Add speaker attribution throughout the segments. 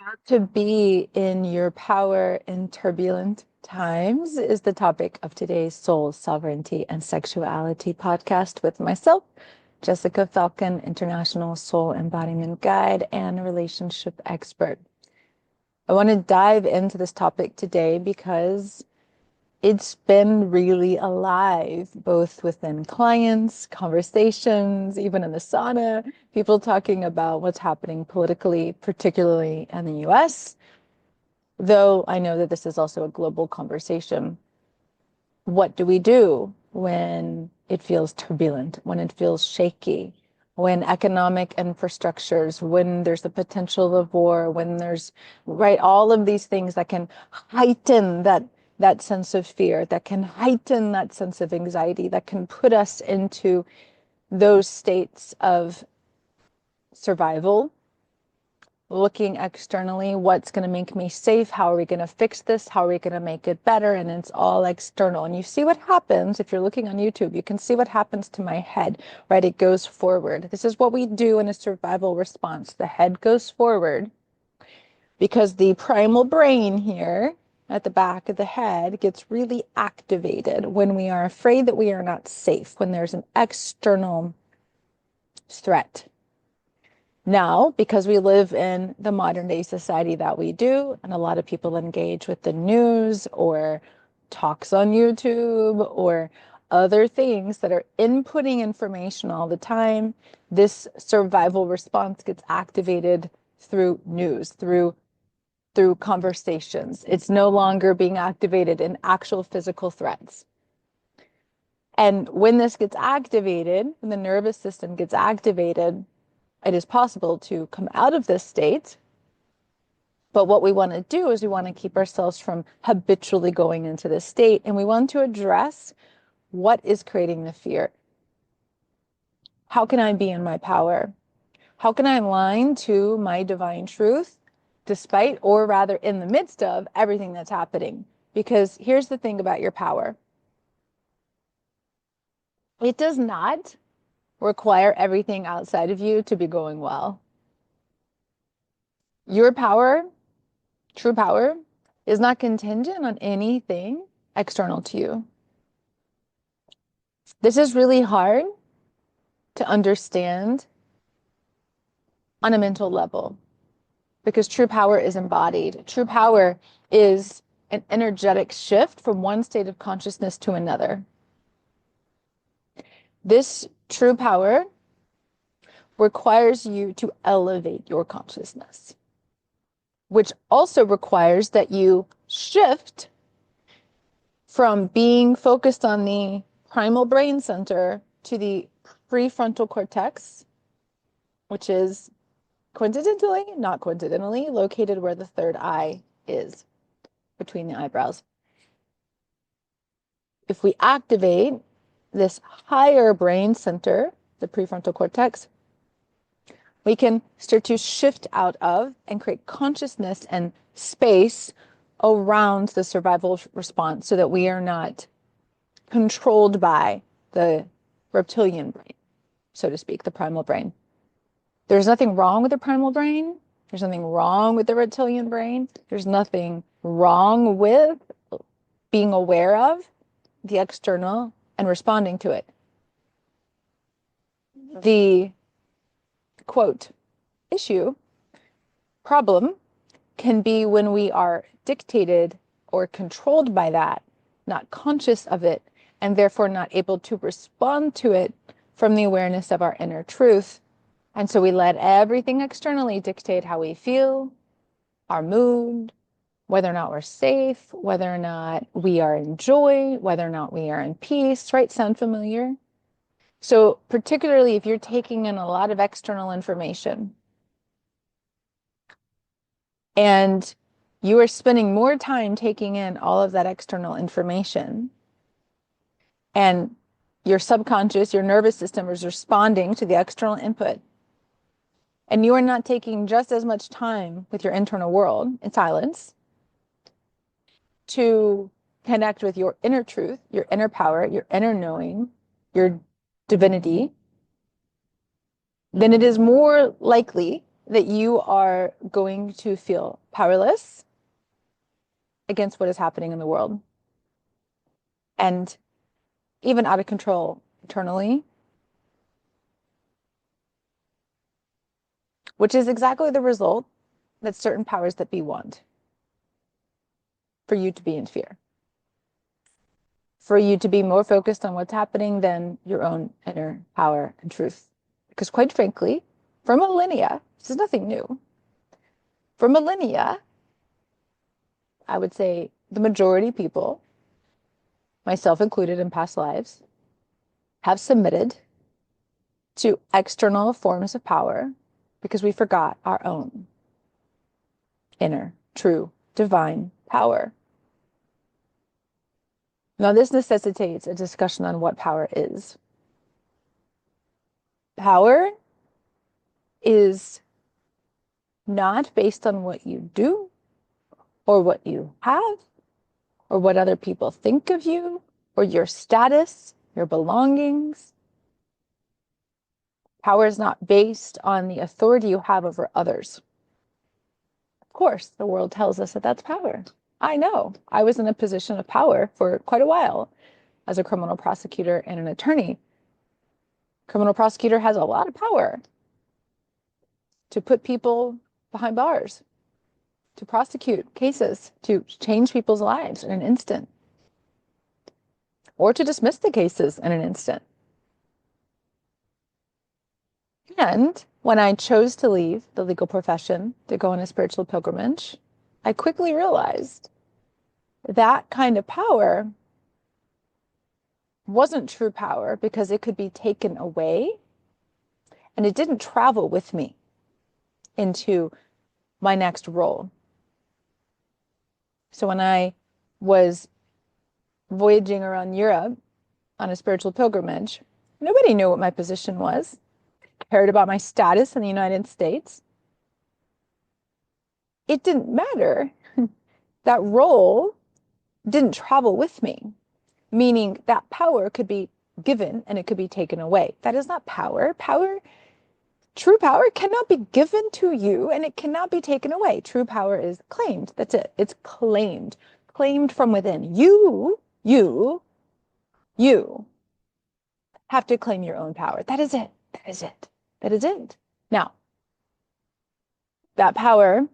Speaker 1: How to be in your power in turbulent times is the topic of today's Soul Sovereignty and Sexuality podcast with myself, Jessica Falcon, International Soul Embodiment Guide and Relationship Expert. I want to dive into this topic today because it's been really alive, both within clients, conversations, even in the sauna, people talking about what's happening politically, particularly in the US, though I know that this is also a global conversation. What do we do when it feels turbulent, when it feels shaky, when economic infrastructures, when there's the potential of war, when there's, right, all of these things that can heighten that sense of fear, that can heighten that sense of anxiety, that can put us into those states of survival, looking externally, what's going to make me safe? How are we going to fix this? How are we going to make it better? And it's all external. And you see what happens if you're looking on YouTube, you can see what happens to my head, right? It goes forward. This is what we do in a survival response. The head goes forward because the primal brain here at the back of the head gets really activated when we are afraid that we are not safe, when there's an external threat. Now, because we live in the modern day society that we do, and a lot of people engage with the news or talks on YouTube or other things that are inputting information all the time, this survival response gets activated through news, through conversations. It's no longer being activated in actual physical threats. And when this gets activated, when the nervous system gets activated, it is possible to come out of this state. But what we want to do is we want to keep ourselves from habitually going into this state. And we want to address what is creating the fear. How can I be in my power? How can I align to my divine truth, despite, or rather in the midst of, everything that's happening? Because here's the thing about your power. It does not require everything outside of you to be going well. Your power, true power, is not contingent on anything external to you. This is really hard to understand on a mental level because true power is embodied. True power is an energetic shift from one state of consciousness to another. This true power requires you to elevate your consciousness, which also requires that you shift from being focused on the primal brain center to the prefrontal cortex, which is coincidentally, not coincidentally, located where the third eye is, between the eyebrows. If we activate this higher brain center, the prefrontal cortex, we can start to shift out of and create consciousness and space around the survival response so that we are not controlled by the reptilian brain, so to speak, the primal brain. There's nothing wrong with the primal brain. There's nothing wrong with the reptilian brain. There's nothing wrong with being aware of the external and responding to it. The quote issue, problem, can be when we are dictated or controlled by that, not conscious of it, and therefore not able to respond to it from the awareness of our inner truth. And so we let everything externally dictate how we feel, our mood, whether or not we're safe, whether or not we are in joy, whether or not we are in peace, right? Sound familiar? So particularly if you're taking in a lot of external information and you are spending more time taking in all of that external information and your subconscious, your nervous system is responding to the external input, and you are not taking just as much time with your internal world in silence to connect with your inner truth, your inner power, your inner knowing, your divinity, then it is more likely that you are going to feel powerless against what is happening in the world and even out of control internally, which is exactly the result that certain powers that be want for you to be in fear, for you to be more focused on what's happening than your own inner power and truth. Because quite frankly, for millennia, this is nothing new. For millennia, I would say the majority of people, myself included in past lives, have submitted to external forms of power because we forgot our own inner, true, divine power. Now, this necessitates a discussion on what power is. Power is not based on what you do or what you have or what other people think of you or your status, your belongings. Power is not based on the authority you have over others. Of course, the world tells us that that's power. I know. I was in a position of power for quite a while as a criminal prosecutor and an attorney. Criminal prosecutor has a lot of power to put people behind bars, to prosecute cases, to change people's lives in an instant, or to dismiss the cases in an instant. And when I chose to leave the legal profession to go on a spiritual pilgrimage, I quickly realized that kind of power wasn't true power because it could be taken away and it didn't travel with me into my next role. So when I was voyaging around Europe on a spiritual pilgrimage, nobody knew what my position was, cared about my status in the United States. It didn't matter. That role didn't travel with me, meaning that power could be given and it could be taken away. That is not power. True power cannot be given to you and it cannot be taken away. True power is claimed. That's it. It's claimed from within. You have to claim your own power. That is it. That is it. Now, that power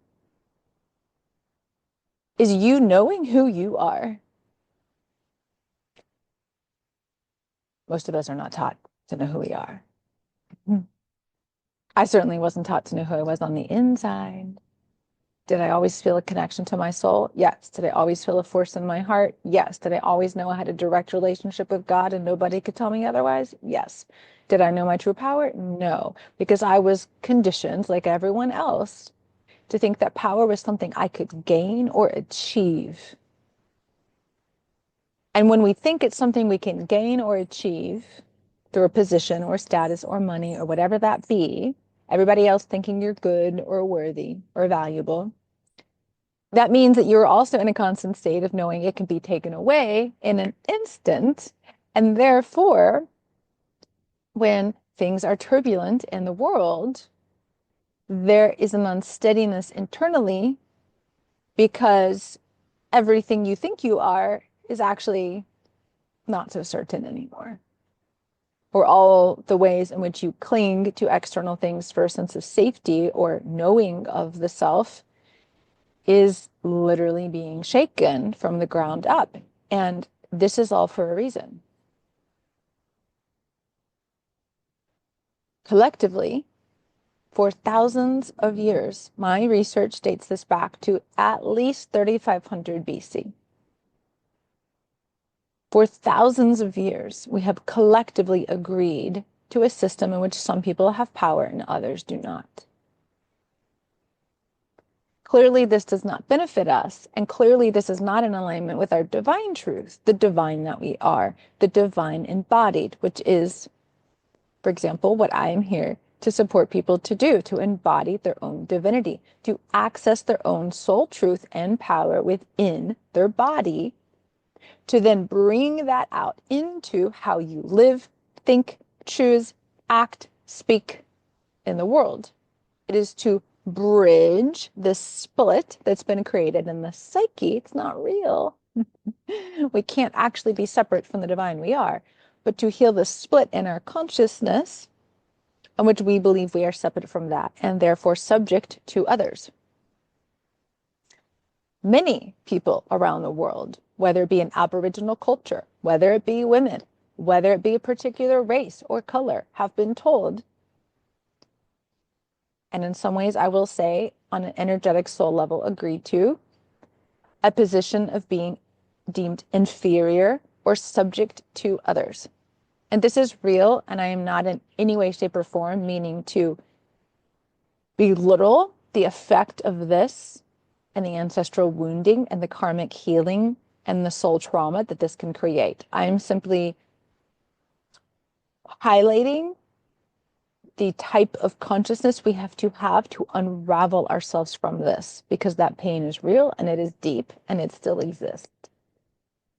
Speaker 1: is you knowing who you are. Most of us are not taught to know who we are. I certainly wasn't taught to know who I was on the inside. Did I always feel a connection to my soul? Yes. Did I always feel a force in my heart? Yes. Did I always know I had a direct relationship with God and nobody could tell me otherwise? Yes. Did I know my true power? No, because I was conditioned, like everyone else, to think that power was something I could gain or achieve. And when we think it's something we can gain or achieve through a position or status or money or whatever that be, everybody else thinking you're good or worthy or valuable, that means that you're also in a constant state of knowing it can be taken away in an instant. And therefore, when things are turbulent in the world, there is an unsteadiness internally because everything you think you are is actually not so certain anymore. Or all the ways in which you cling to external things for a sense of safety or knowing of the self is literally being shaken from the ground up. And this is all for a reason. Collectively, for thousands of years, my research dates this back to at least 3500 BC. For thousands of years, we have collectively agreed to a system in which some people have power and others do not. Clearly, this does not benefit us, and clearly this is not in alignment with our divine truth, the divine that we are, the divine embodied, which is, for example, what I am here to support people to do, to embody their own divinity, to access their own soul truth and power within their body, to then bring that out into how you live, think, choose, act, speak in the world. It is to bridge the split that's been created in the psyche. It's not real. We can't actually be separate from the divine we are, but to heal the split in our consciousness in which we believe we are separate from that and therefore subject to others. Many people around the world, whether it be an Aboriginal culture, whether it be women, whether it be a particular race or color, have been told, and in some ways I will say on an energetic soul level agreed to, a position of being deemed inferior or subject to others. And this is real, and I am not in any way, shape, or form meaning to belittle the effect of this and the ancestral wounding and the karmic healing and the soul trauma that this can create. I'm simply highlighting the type of consciousness we have to unravel ourselves from this, because that pain is real and it is deep and it still exists.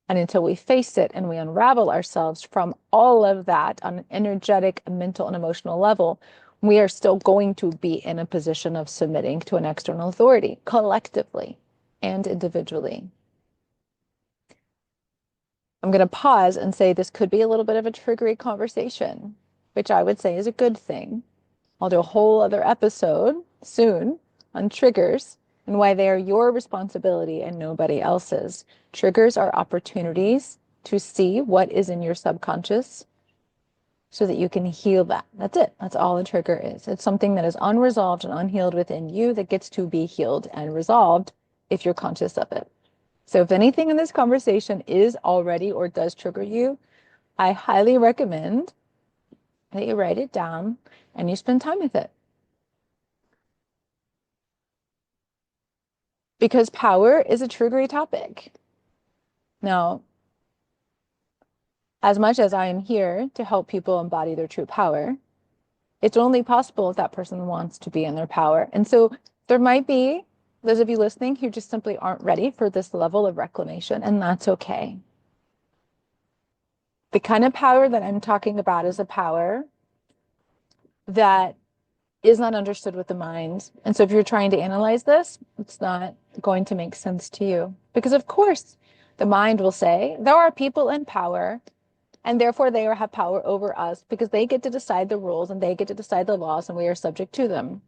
Speaker 1: And until we face it and we unravel ourselves from all of that on an energetic, mental, and emotional level, we are still going to be in a position of submitting to an external authority, collectively and individually. I'm going to pause and say this could be a little bit of a triggery conversation, which I would say is a good thing. I'll do a whole other episode soon on triggers and why they are your responsibility and nobody else's. Triggers are opportunities to see what is in your subconscious so that you can heal that. That's it. That's all a trigger is. It's something that is unresolved and unhealed within you that gets to be healed and resolved if you're conscious of it. So if anything in this conversation is already or does trigger you, I highly recommend that you write it down and you spend time with it. Because power is a triggery topic. Now, as much as I am here to help people embody their true power, it's only possible if that person wants to be in their power. And so there might be those of you listening who just simply aren't ready for this level of reclamation, and that's okay. The kind of power that I'm talking about is a power that is not understood with the mind. And so if you're trying to analyze this, it's not going to make sense to you. Because of course, the mind will say, there are people in power, and therefore they have power over us because they get to decide the rules and they get to decide the laws and we are subject to them.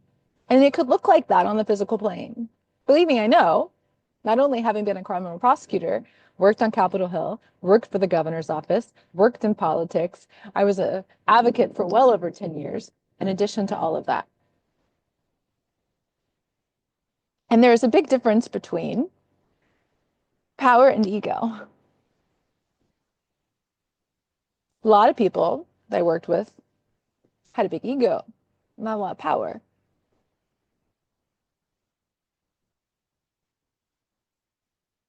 Speaker 1: And it could look like that on the physical plane. Believe me, I know, not only having been a criminal prosecutor, worked on Capitol Hill, worked for the governor's office, worked in politics. I was an advocate for well over 10 years, in addition to all of that. And there is a big difference between power and ego. A lot of people that I worked with had a big ego, not a lot of power.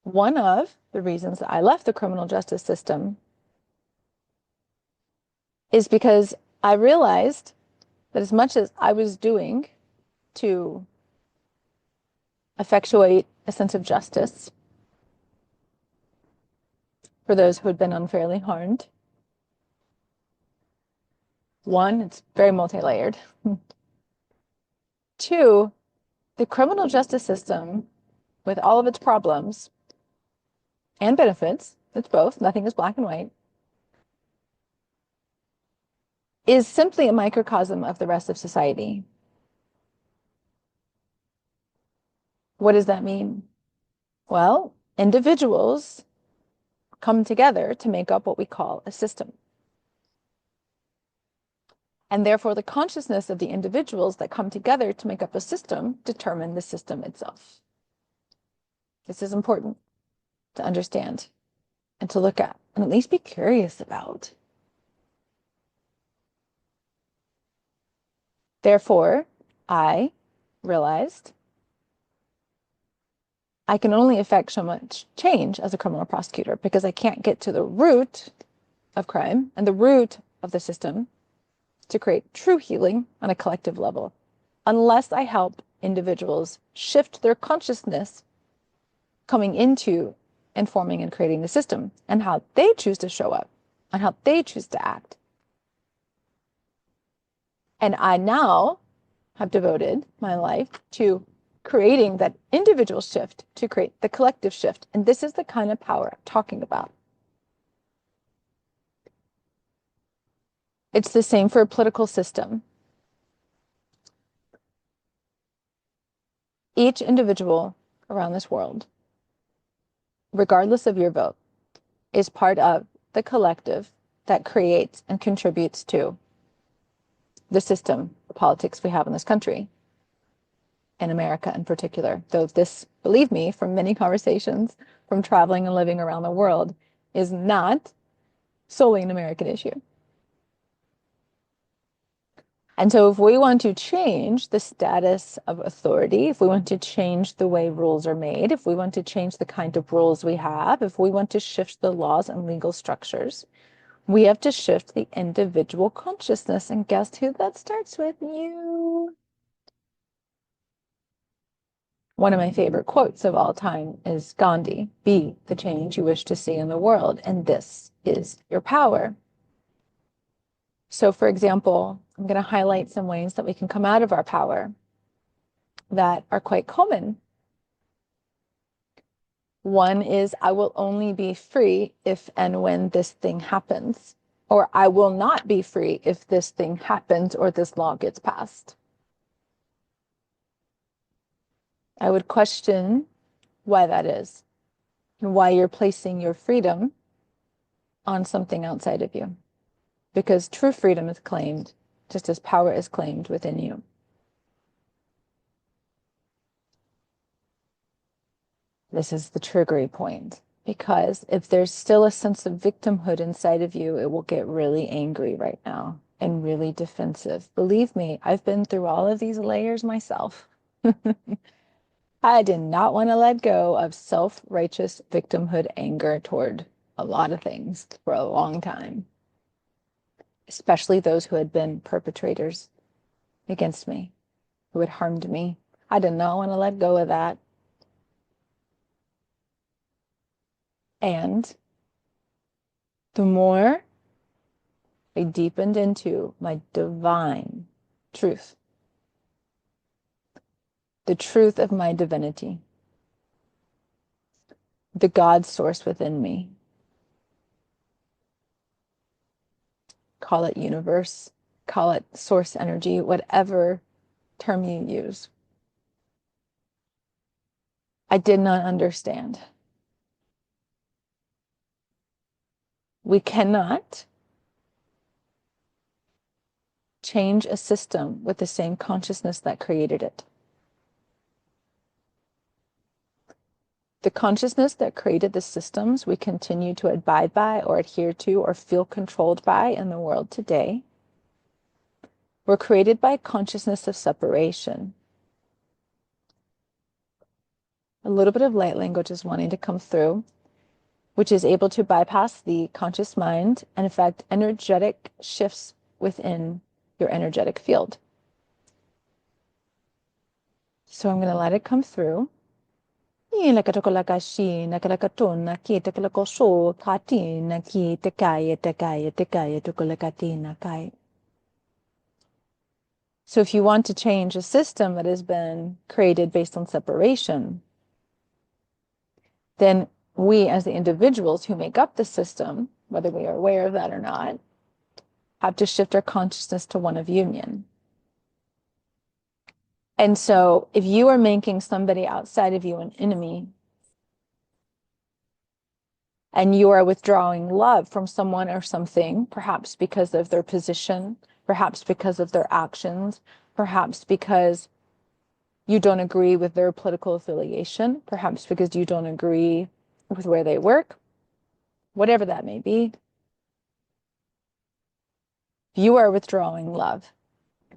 Speaker 1: One of the reasons that I left the criminal justice system is because I realized that as much as I was doing to effectuate a sense of justice for those who had been unfairly harmed, one, it's very multi-layered. Two, the criminal justice system, with all of its problems and benefits, it's both, nothing is black and white, is simply a microcosm of the rest of society. What does that mean? Well, individuals come together to make up what we call a system. And therefore, the consciousness of the individuals that come together to make up a system determine the system itself. This is important to understand and to look at and at least be curious about. Therefore, I realized I can only affect so much change as a criminal prosecutor because I can't get to the root of crime and the root of the system to create true healing on a collective level unless I help individuals shift their consciousness coming into and forming and creating the system and how they choose to show up and how they choose to act. And I now have devoted my life to creating that individual shift to create the collective shift. And this is the kind of power I'm talking about. It's the same for a political system. Each individual around this world, regardless of your vote, is part of the collective that creates and contributes to the system, the politics we have in this country, in America in particular. Though this, believe me, from many conversations, from traveling and living around the world, is not solely an American issue. And so if we want to change the status of authority, if we want to change the way rules are made, if we want to change the kind of rules we have, if we want to shift the laws and legal structures, we have to shift the individual consciousness. And guess who that starts with? You. One of my favorite quotes of all time is Gandhi: "Be the change you wish to see in the world, and this is your power." So, for example, I'm going to highlight some ways that we can come out of our power that are quite common. One is, I will only be free if and when this thing happens, or I will not be free if this thing happens or this law gets passed. I would question why that is and why you're placing your freedom on something outside of you. Because true freedom is claimed just as power is claimed within you. This is the triggering point, because if there's still a sense of victimhood inside of you, it will get really angry right now and really defensive. Believe me, I've been through all of these layers myself. I did not want to let go of self-righteous victimhood anger toward a lot of things for a long time, especially those who had been perpetrators against me, who had harmed me. I did not want to let go of that. And the more I deepened into my divine truth, the truth of my divinity, the God source within me, call it universe, call it source energy, whatever term you use, I did not understand. We cannot change a system with the same consciousness that created it. The consciousness that created the systems we continue to abide by or adhere to or feel controlled by in the world today were created by a consciousness of separation. A little bit of light language is wanting to come through, which is able to bypass the conscious mind and affect energetic shifts within your energetic field. So I'm going to let it come through. So if you want to change a system that has been created based on separation, then we as the individuals who make up the system, whether we are aware of that or not, have to shift our consciousness to one of union. And so if you are making somebody outside of you an enemy, and you are withdrawing love from someone or something, perhaps because of their position, perhaps because of their actions, perhaps because you don't agree with their political affiliation, perhaps because you don't agree with where they work, whatever that may be, you are withdrawing love,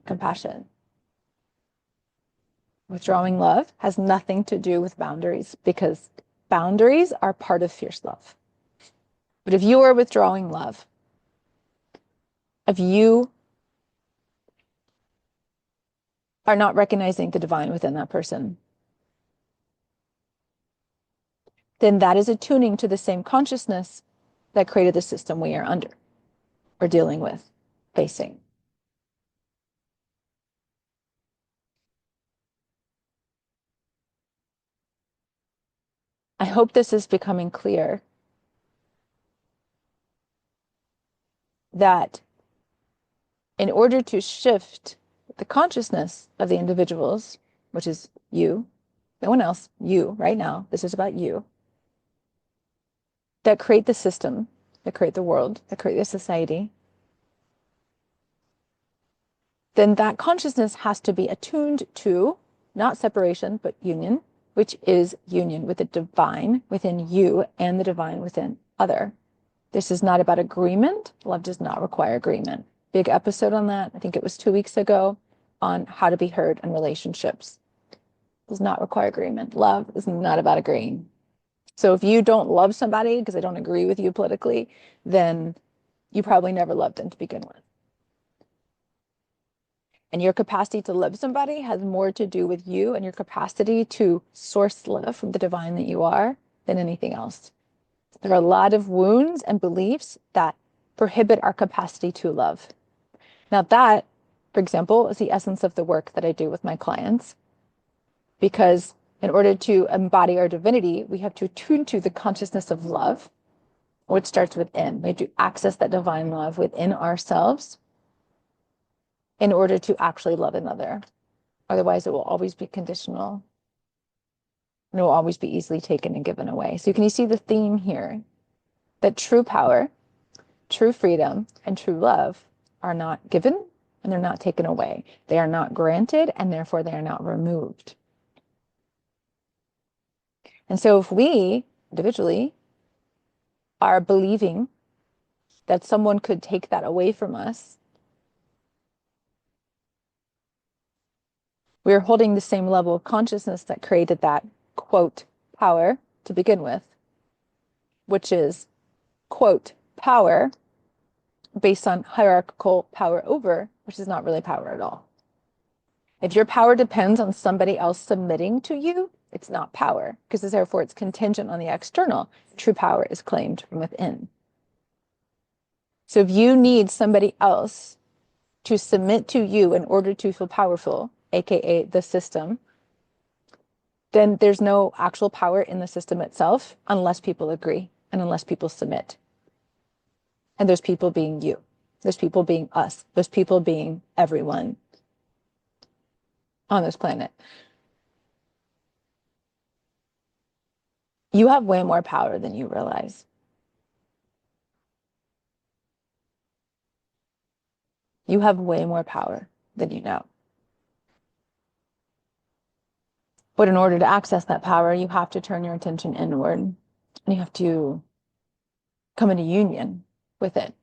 Speaker 1: compassion. Withdrawing love has nothing to do with boundaries, because boundaries are part of fierce love. But if you are withdrawing love, if you are not recognizing the divine within that person, then that is attuning to the same consciousness that created the system we are under, or dealing with, facing. I hope this is becoming clear that in order to shift the consciousness of the individuals, which is you, no one else, you right now, this is about you, that create the system, that create the world, that create the society, then that consciousness has to be attuned to not separation, but union, which is union with the divine within you and the divine within other. This is not about agreement. Love does not require agreement. Big episode on that. I think it was 2 weeks ago on how to be heard in relationships. Does not require agreement. Love is not about agreeing. So if you don't love somebody because they don't agree with you politically, then you probably never loved them to begin with. And your capacity to love somebody has more to do with you and your capacity to source love from the divine that you are than anything else. There are a lot of wounds and beliefs that prohibit our capacity to love. Now that, for example, is the essence of the work that I do with my clients. Because in order to embody our divinity, we have to attune to the consciousness of love, which starts within. We have to access that divine love within ourselves in order to actually love another. Otherwise, it will always be conditional. And it will always be easily taken and given away. So can you see the theme here? That true power, true freedom, and true love are not given and they're not taken away. They are not granted and therefore they are not removed. And so if we individually are believing that someone could take that away from us, we are holding the same level of consciousness that created that, quote, power to begin with, which is, quote, power based on hierarchical power over, which is not really power at all. If your power depends on somebody else submitting to you, it's not power, because therefore it's contingent on the external. True power is claimed from within. So if you need somebody else to submit to you in order to feel powerful, aka the system, then there's no actual power in the system itself unless people agree and unless people submit. And those people being you, those people being us, those people being everyone on this planet. You have way more power than you realize. You have way more power than you know. But in order to access that power, you have to turn your attention inward and you have to come into union with it.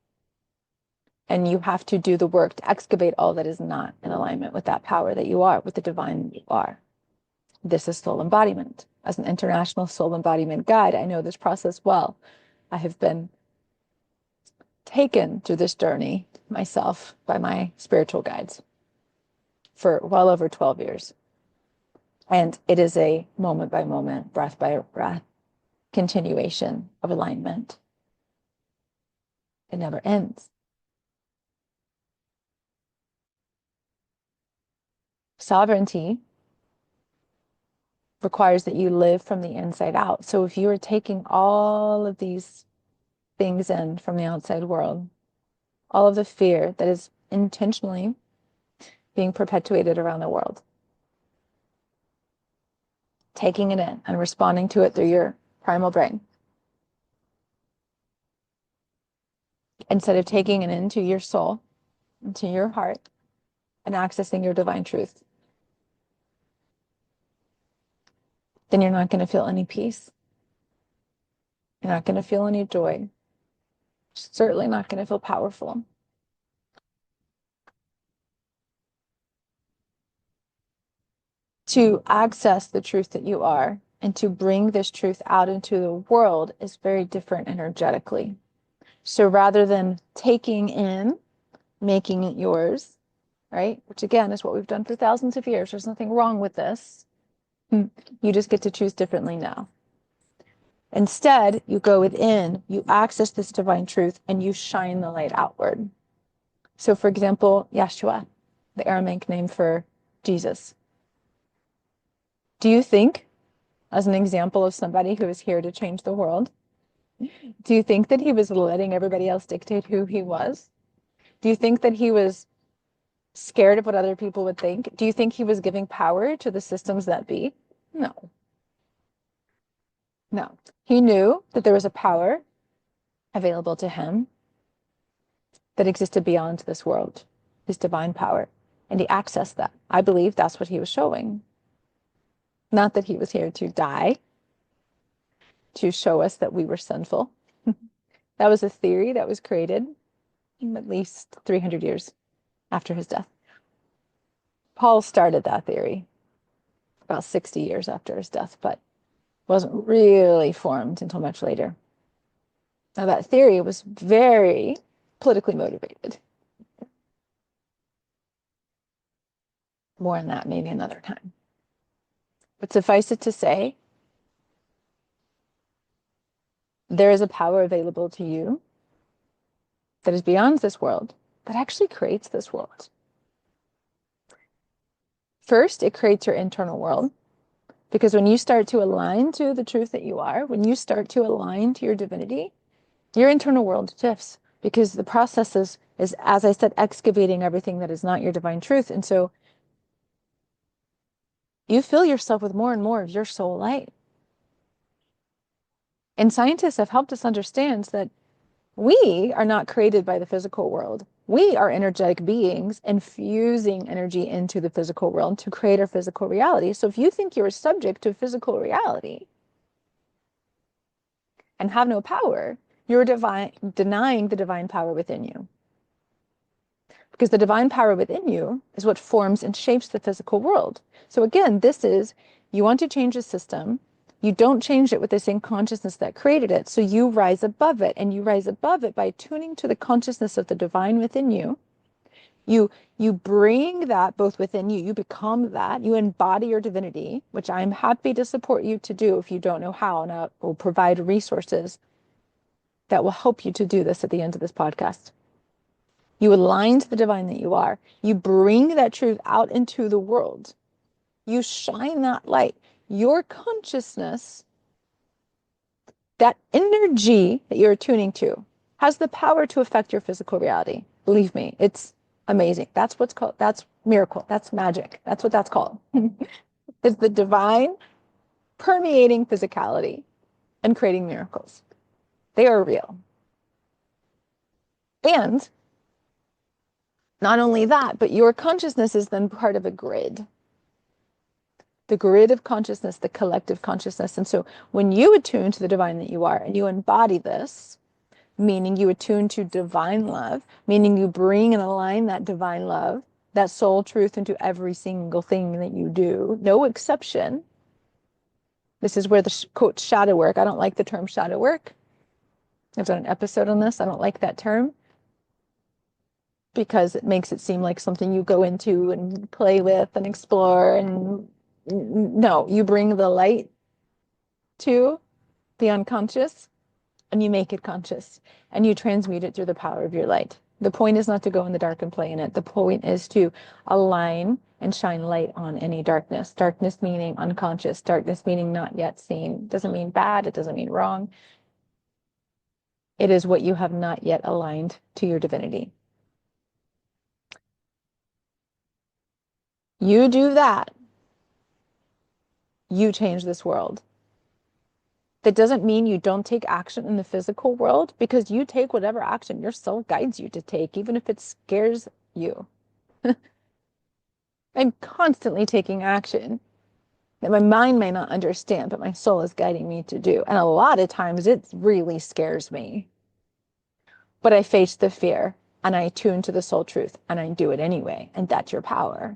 Speaker 1: And you have to do the work to excavate all that is not in alignment with that power that you are, with the divine that you are. This is soul embodiment. As an international soul embodiment guide, I know this process well. I have been taken through this journey myself by my spiritual guides for well over 12 years. And it is a moment by moment, breath by breath, continuation of alignment. It never ends. Sovereignty requires that you live from the inside out. So if you are taking all of these things in from the outside world, all of the fear that is intentionally being perpetuated around the world, taking it in and responding to it through your primal brain, instead of taking it into your soul, into your heart, and accessing your divine truth, then you're not going to feel any peace. You're not going to feel any joy. Certainly not going to feel powerful. To access the truth that you are and to bring this truth out into the world is very different energetically. So rather than taking in, making it yours, right? Which again is what we've done for thousands of years. There's nothing wrong with this. You just get to choose differently now. Instead, you go within, you access this divine truth, and you shine the light outward. So for example, Yeshua, the Aramaic name for Jesus. Do you think as an example of somebody who is here to change the world? Do you think that he was letting everybody else dictate who he was? Do you think that he was scared of what other people would think? Do you think he was giving power to the systems that be? No. No. He knew that there was a power available to him that existed beyond this world, his divine power, and he accessed that. I believe that's what he was showing. Not that he was here to die, to show us that we were sinful. That was a theory that was created at least 300 years after his death. Paul started that theory about 60 years after his death, but wasn't really formed until much later. Now, that theory was very politically motivated. More on that maybe another time. But suffice it to say, there is a power available to you that is beyond this world, that actually creates this world. First, it creates your internal world, because when you start to align to the truth that you are, when you start to align to your divinity, your internal world shifts, because the process is, as I said, excavating everything that is not your divine truth. And so you fill yourself with more and more of your soul light. And scientists have helped us understand that we are not created by the physical world. We are energetic beings infusing energy into the physical world to create our physical reality. So if you think you're subject to physical reality and have no power, you're denying the divine power within you. Because the divine power within you is what forms and shapes the physical world. So again, this is, you want to change the system. You don't change it with the same consciousness that created it. So you rise above it, and you rise above it by tuning to the consciousness of the divine within you. You bring that both within you. You become that. You embody your divinity, which I'm happy to support you to do if you don't know how, and I will provide resources that will help you to do this at the end of this podcast. You align to the divine that you are. You bring that truth out into the world. You shine that light. Your consciousness, that energy that you're tuning to, has the power to affect your physical reality. Believe me, it's amazing. That's what's called, that's miracle. That's magic. That's what that's called. It's the divine permeating physicality and creating miracles. They are real. And not only that, but your consciousness is then part of a grid. The grid of consciousness, the collective consciousness. And so when you attune to the divine that you are and you embody this, meaning you attune to divine love, meaning you bring and align that divine love, that soul truth into every single thing that you do, no exception. This is where the quote shadow work. I don't like the term shadow work. I've done an episode on this. I don't like that term, because it makes it seem like something you go into and play with and explore. And no, you bring the light to the unconscious and you make it conscious and you transmute it through the power of your light. The point is not to go in the dark and play in it. The point is to align and shine light on any darkness. Darkness meaning unconscious. Darkness meaning not yet seen. Doesn't mean bad. It doesn't mean wrong. It is what you have not yet aligned to your divinity. You do that, you change this world. That doesn't mean you don't take action in the physical world, because you take whatever action your soul guides you to take, even if it scares you. I'm constantly taking action that my mind may not understand, but my soul is guiding me to do. And a lot of times it really scares me. But I face the fear and I tune to the soul truth and I do it anyway. And that's your power.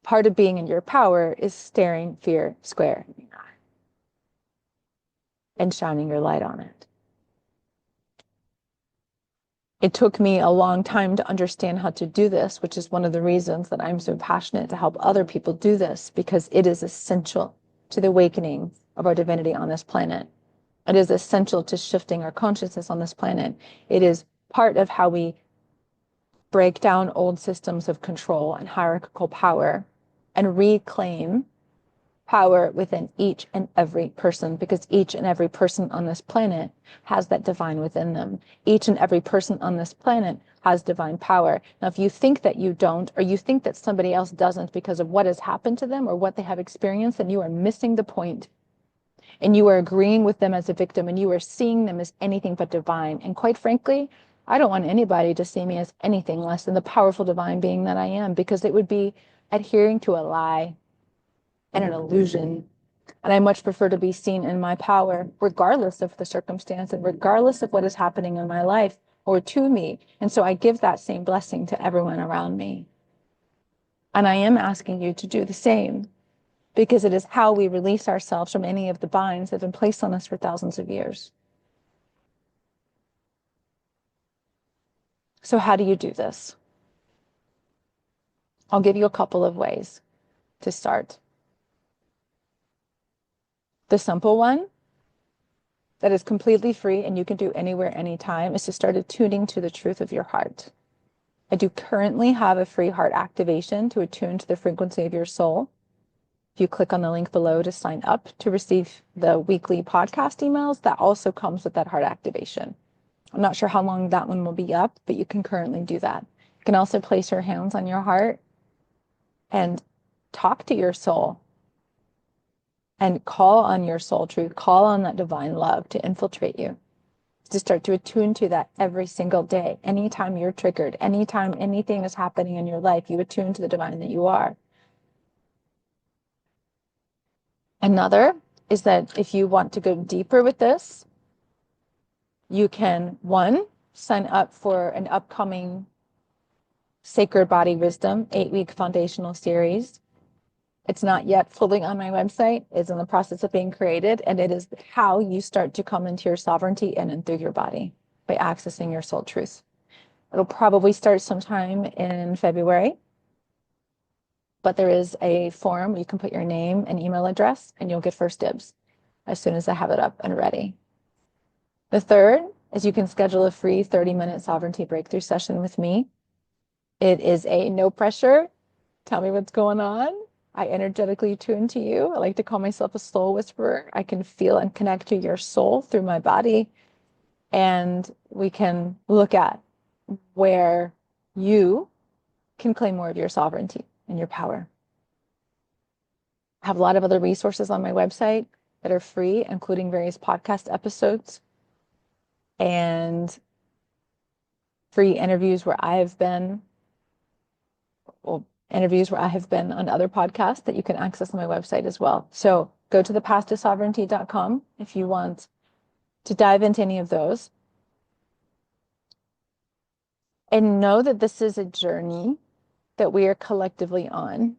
Speaker 1: Part of being in your power is staring fear square in the eye and shining your light on it. It took me a long time to understand how to do this, which is one of the reasons that I'm so passionate to help other people do this, because it is essential to the awakening of our divinity on this planet. It is essential to shifting our consciousness on this planet. It is part of how we break down old systems of control and hierarchical power and reclaim power within each and every person, because each and every person on this planet has that divine within them. Each and every person on this planet has divine power. Now, if you think that you don't, or you think that somebody else doesn't because of what has happened to them or what they have experienced, then you are missing the point. And you are agreeing with them as a victim, and you are seeing them as anything but divine. And quite frankly, I don't want anybody to see me as anything less than the powerful divine being that I am, because it would be adhering to a lie and an illusion. And I much prefer to be seen in my power, regardless of the circumstance and regardless of what is happening in my life or to me. And so I give that same blessing to everyone around me. And I am asking you to do the same, because it is how we release ourselves from any of the binds that have been placed on us for thousands of years. So how do you do this? I'll give you a couple of ways to start. The simple one that is completely free and you can do anywhere, anytime, is to start attuning to the truth of your heart. I do currently have a free heart activation to attune to the frequency of your soul. If you click on the link below to sign up to receive the weekly podcast emails, that also comes with that heart activation. I'm not sure how long that one will be up, but you can currently do that. You can also place your hands on your heart and talk to your soul and call on your soul truth, call on that divine love to infiltrate you, to start to attune to that every single day. Anytime you're triggered, anytime anything is happening in your life, you attune to the divine that you are. Another is that if you want to go deeper with this, you can, one, sign up for an upcoming Sacred Body Wisdom 8-week foundational series. It's not yet fully on my website. It's in the process of being created, and it is how you start to come into your sovereignty in and through your body by accessing your soul truth. It'll probably start sometime in February, but there is a form. You can put your name and email address, and you'll get first dibs as soon as I have it up and ready. The third is you can schedule a free 30-minute sovereignty breakthrough session with me. It is a no pressure, tell me what's going on. I energetically tune to you. I like to call myself a soul whisperer. I can feel and connect to your soul through my body. And we can look at where you can claim more of your sovereignty and your power. I have a lot of other resources on my website that are free, including various podcast episodes and free interviews where I have been, interviews where I have been on other podcasts that you can access on my website as well. So go to thepasttosovereignty.com if you want to dive into any of those. And know that this is a journey that we are collectively on.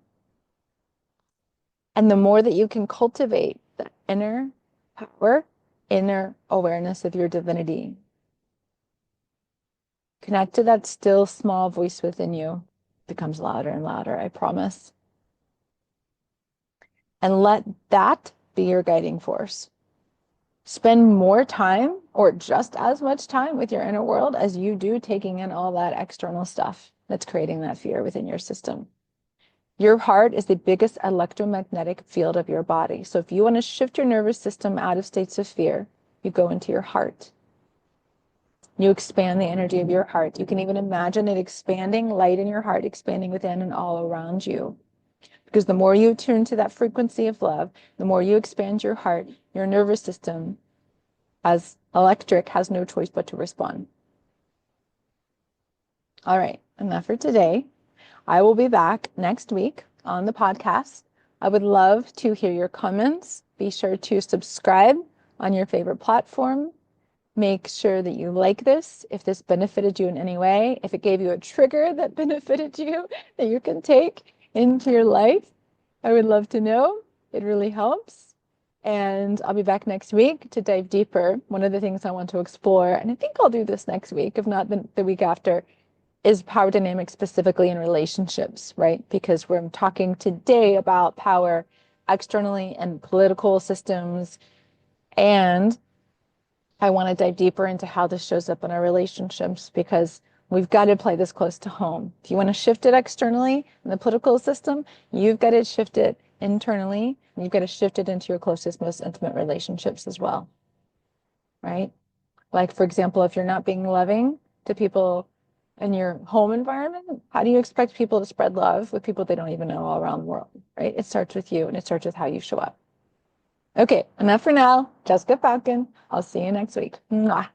Speaker 1: And the more that you can cultivate the inner power, inner awareness of your divinity, connect to that still small voice within you, becomes louder and louder, I promise. And let that be your guiding force. Spend more time, or just as much time, with your inner world as you do taking in all that external stuff that's creating that fear within your system. Your heart is the biggest electromagnetic field of your body. So if you want to shift your nervous system out of states of fear, you go into your heart. You expand the energy of your heart. You can even imagine it expanding, light in your heart, expanding within and all around you. Because the more you tune to that frequency of love, the more you expand your heart, your nervous system, as electric, has no choice but to respond. All right, enough for today. I will be back next week on the podcast. I would love to hear your comments. Be sure to subscribe on your favorite platform. Make sure that you like this, if this benefited you in any way, if it gave you a trigger that benefited you, that you can take into your life. I would love to know. It really helps. And I'll be back next week to dive deeper. One of the things I want to explore, and I think I'll do this next week, if not the week after, is power dynamics, specifically in relationships, right? Because we're talking today about power externally and political systems, and I want to dive deeper into how this shows up in our relationships, because we've got to play this close to home. If you want to shift it externally in the political system, you've got to shift it internally, and you've got to shift it into your closest, most intimate relationships as well, right? Like, for example, if you're not being loving to people in your home environment, how do you expect people to spread love with people they don't even know all around the world, right? It starts with you, and it starts with how you show up. Okay, enough for now. Jessica Falcon. I'll see you next week. Mwah.